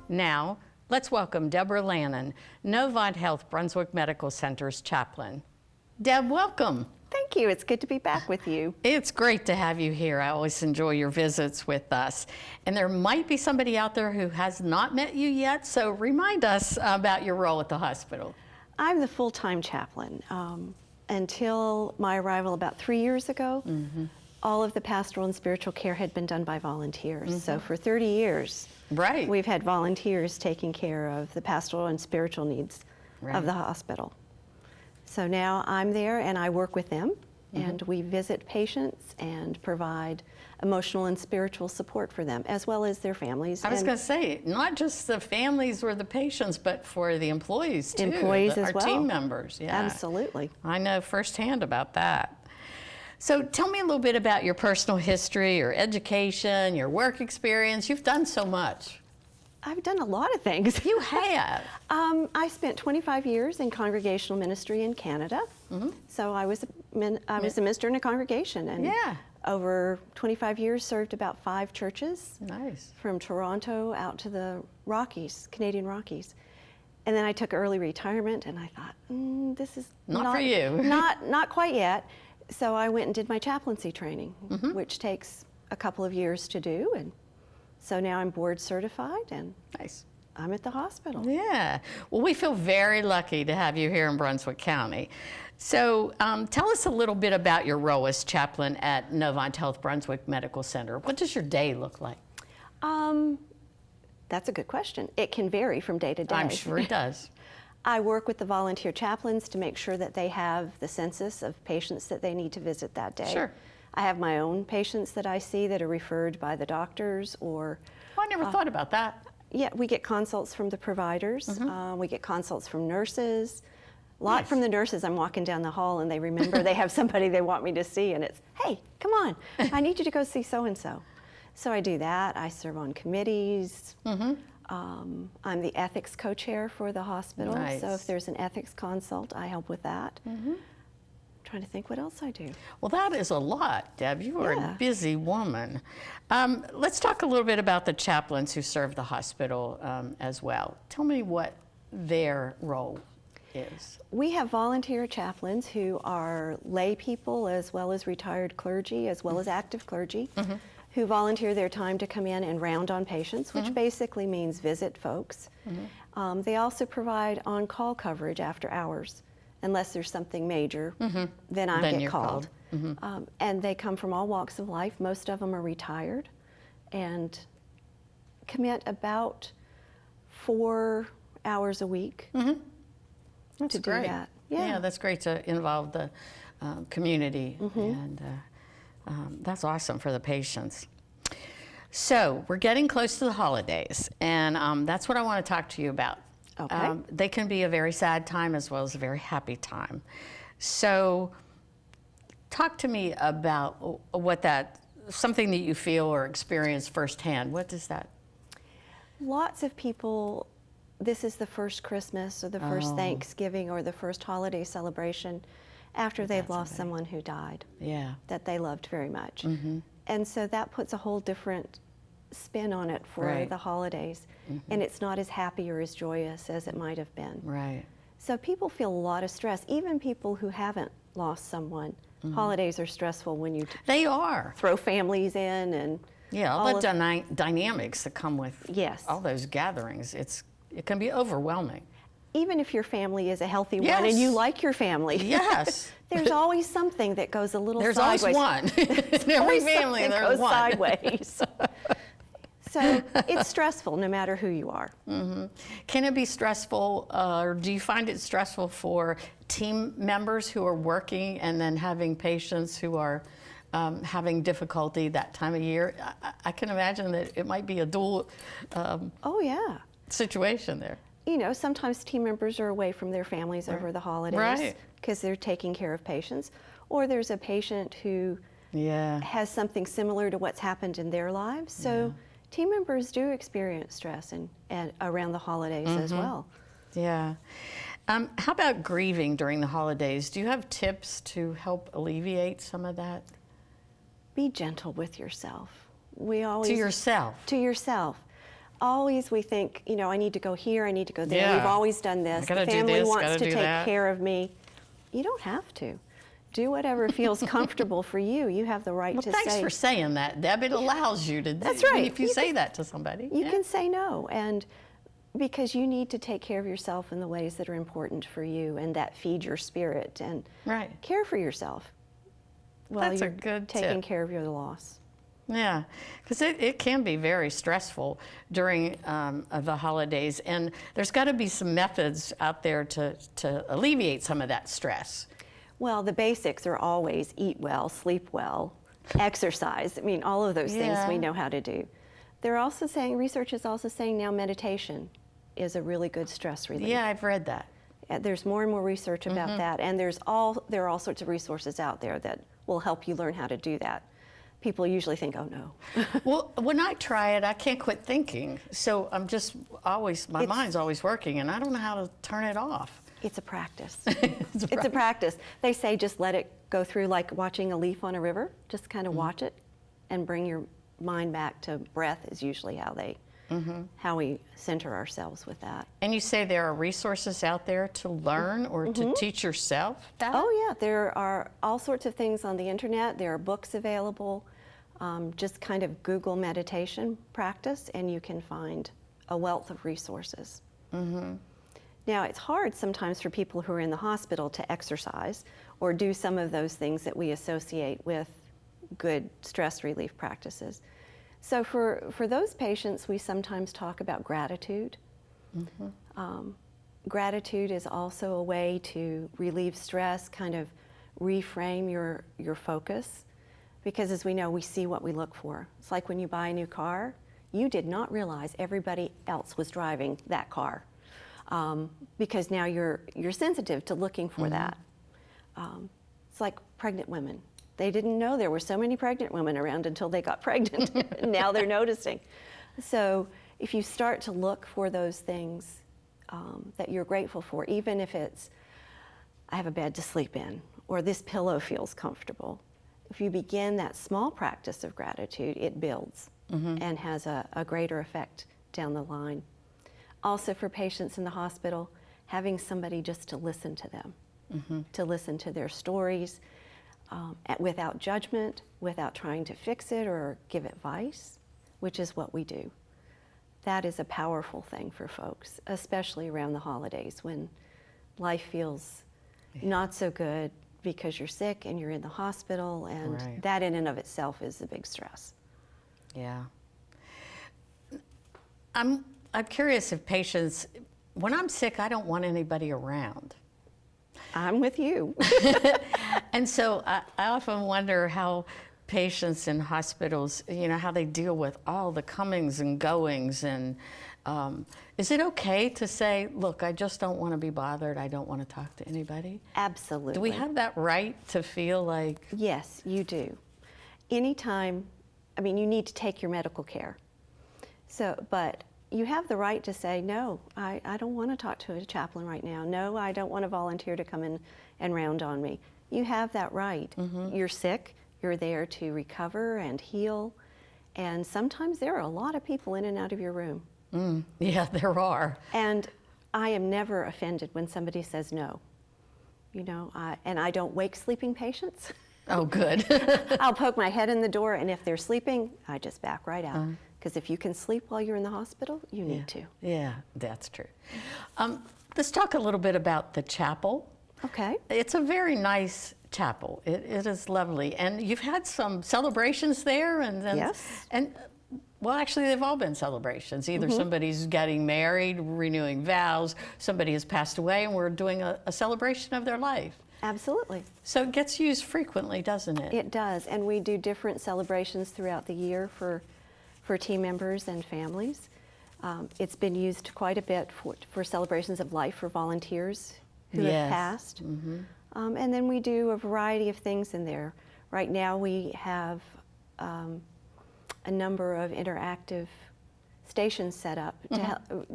Now, let's welcome Deborah Lannon, Novant Health Brunswick Medical Center's chaplain. Deb, welcome. Thank you. It's good to be back with you. It's great to have you here. I always enjoy your visits with us. And there might be somebody out there who has not met you yet, so remind us about your role at the hospital. I'm the full-time chaplain. Until my arrival about 3 years ago, all of the pastoral and spiritual care had been done by volunteers. So for 30 years, we've had volunteers taking care of the pastoral and spiritual needs of the hospital. So now I'm there and I work with them, and we visit patients and provide emotional and spiritual support for them, as well as their families. I was going to say, not just the families or the patients, but for the employees too. Employees as well. Our team members, yeah. Absolutely. I know firsthand about that. So tell me a little bit about your personal history, your education, your work experience. You've done so much. I've done a lot of things. You have. I spent 25 years in congregational ministry in Canada. So I was a minister in a congregation, and over 25 years served about 5 churches. Nice. From Toronto out to the Rockies, Canadian Rockies. And then I took early retirement, and I thought, this is not for you. not quite yet. So I went and did my chaplaincy training, which takes a couple of years to do, and so now I'm board certified, and I'm at the hospital. Yeah. Well, we feel very lucky to have you here in Brunswick County. So tell us a little bit about your role as chaplain at Novant Health Brunswick Medical Center. What does your day look like? That's a good question. It can vary from day to day. I'm sure it does. I work with the volunteer chaplains to make sure that they have the census of patients that they need to visit that day. Sure. I have my own patients that I see that are referred by the doctors, or... Oh, I never thought about that. Yeah, we get consults from the providers. We get consults from nurses. A lot from the nurses. I'm walking down the hall and they remember they have somebody they want me to see, and it's, hey, come on, I need you to go see so-and-so. So I do that. I serve on committees. I'm the ethics co-chair for the hospital. So if there's an ethics consult, I help with that. Trying to think what else I do. Well, that is a lot, Deb. You are a busy woman. Let's talk a little bit about the chaplains who serve the hospital as well. Tell me what their role is. We have volunteer chaplains who are lay people, as well as retired clergy, as well as active clergy, who volunteer their time to come in and round on patients, which basically means visit folks. They also provide on-call coverage after hours. Unless there's something major, then I get called. And they come from all walks of life. Most of them are retired and commit about 4 hours a week That's to great. do that. Yeah, that's great to involve the community, and that's awesome for the patients. So we're getting close to the holidays, and that's what I want to talk to you about. Okay. They can be a very sad time as well as a very happy time. So talk to me about something that you feel or experience firsthand. What is that? Lots of people, this is the first Christmas or the first Thanksgiving or the first holiday celebration after they've lost someone who died that they loved very much. And so that puts a whole different spin on it for the holidays, and it's not as happy or as joyous as it might have been. So people feel a lot of stress, even people who haven't lost someone. Holidays are stressful when you throw families in, and all the dynamics that come with all those gatherings. It can be overwhelming. Even if your family is a healthy one and you like your family, there's always something that goes a little sideways. There's always one. In every family, there's one. Sideways. So it's stressful no matter who you are. Can it be stressful, or do you find it stressful for team members who are working and then having patients who are having difficulty that time of year? I can imagine that it might be a dual situation there. You know, sometimes team members are away from their families over the holidays because they're taking care of patients, or there's a patient who has something similar to what's happened in their lives. So team members do experience stress and around the holidays as well. How about grieving during the holidays? Do you have tips to help alleviate some of that? Be gentle with yourself. We always to yourself. To yourself. always we think, you know, I need to go here, I need to go there. Yeah. We've always done this. I gotta The do family this, wants gotta to do take that. care of me. You don't have to. Do whatever feels comfortable for you. You have the right Well, to thanks say. for saying that, Deb. It allows you to. That's right. If you say that to somebody, You yeah. can say no, and because you need to take care of yourself in the ways that are important for you and that feed your spirit and Right. care for yourself while That's a you're good taking tip. care of your loss. Yeah, because it can be very stressful during the holidays, and there's got to be some methods out there to alleviate some of that stress. Well, the basics are always eat well, sleep well, exercise. I mean, all of those things Yeah. we know how to do. They're also saying, research is also saying now meditation is a really good stress relief. Yeah, I've read that. There's more and more research about that, and there are all sorts of resources out there that will help you learn how to do that. People usually think, oh no. Well, when I try it, I can't quit thinking. So I'm just always, my mind's always working, and I don't know how to turn it off. It's a practice. It's It's a practice. They say just let it go through like watching a leaf on a river. Just kind of watch it and bring your mind back to breath is usually how we center ourselves with that. And you say there are resources out there to learn or to teach yourself that? Oh yeah, there are all sorts of things on the internet. There are books available. Just kind of Google meditation practice and you can find a wealth of resources. Now, it's hard sometimes for people who are in the hospital to exercise or do some of those things that we associate with good stress relief practices. So for those patients, we sometimes talk about gratitude. Gratitude is also a way to relieve stress, kind of reframe your focus. Because as we know, we see what we look for. It's like when you buy a new car, you did not realize everybody else was driving that car. Because now you're sensitive to looking for that. It's like pregnant women. They didn't know there were so many pregnant women around until they got pregnant. Now they're noticing. So if you start to look for those things that you're grateful for, even if it's, I have a bed to sleep in, or this pillow feels comfortable. If you begin that small practice of gratitude, it builds and has a greater effect down the line. Also for patients in the hospital, having somebody just to listen to them, to listen to their stories without judgment, without trying to fix it or give advice, which is what we do. That is a powerful thing for folks, especially around the holidays when life feels not so good because you're sick and you're in the hospital, and that in and of itself is a big stress. Yeah. I'm curious if patients, when I'm sick, I don't want anybody around. I'm with you. And so I often wonder how patients in hospitals, you know, how they deal with all the comings and goings. And is it okay to say, look, I just don't want to be bothered. I don't want to talk to anybody? Absolutely. Do we have that right to feel like? Yes, you do. Anytime, I mean, you need to take your medical care. So, but you have the right to say, no, I don't want to talk to a chaplain right now. No, I don't want to volunteer to come in and round on me. You have that right. You're sick. You're there to recover and heal. And sometimes there are a lot of people in and out of your room. Yeah, there are. And I am never offended when somebody says no. You know, and I don't wake sleeping patients. Oh, good. I'll poke my head in the door, and if they're sleeping, I just back right out. Because if you can sleep while you're in the hospital, you need to. Yeah, that's true. Let's talk a little bit about the chapel. Okay. It's a very nice chapel. It is lovely. And you've had some celebrations there. And Yes. And well, actually, they've all been celebrations. Either somebody's getting married, renewing vows, somebody has passed away, and we're doing a celebration of their life. Absolutely. So it gets used frequently, doesn't it? It does. And we do different celebrations throughout the year for team members and families. It's been used quite a bit for celebrations of life for volunteers who have passed. And then we do a variety of things in there. Right now we have a number of interactive stations set up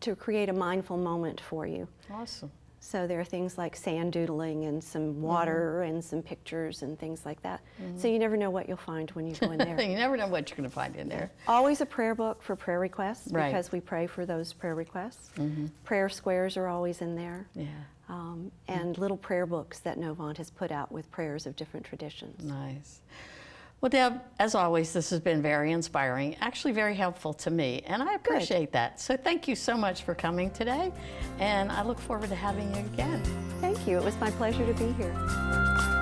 to create a mindful moment for you. Awesome. So there are things like sand doodling and some water and some pictures and things like that. So you never know what you'll find when you go in there. You never know what you're going to find in there. Always a prayer book for prayer requests, Right. because we pray for those prayer requests. Prayer squares are always in there. Yeah. And little prayer books that Novant has put out with prayers of different traditions. Nice. Well, Deb, as always, this has been very inspiring, actually very helpful to me, and I appreciate that. So thank you so much for coming today, and I look forward to having you again. Thank you. It was my pleasure to be here.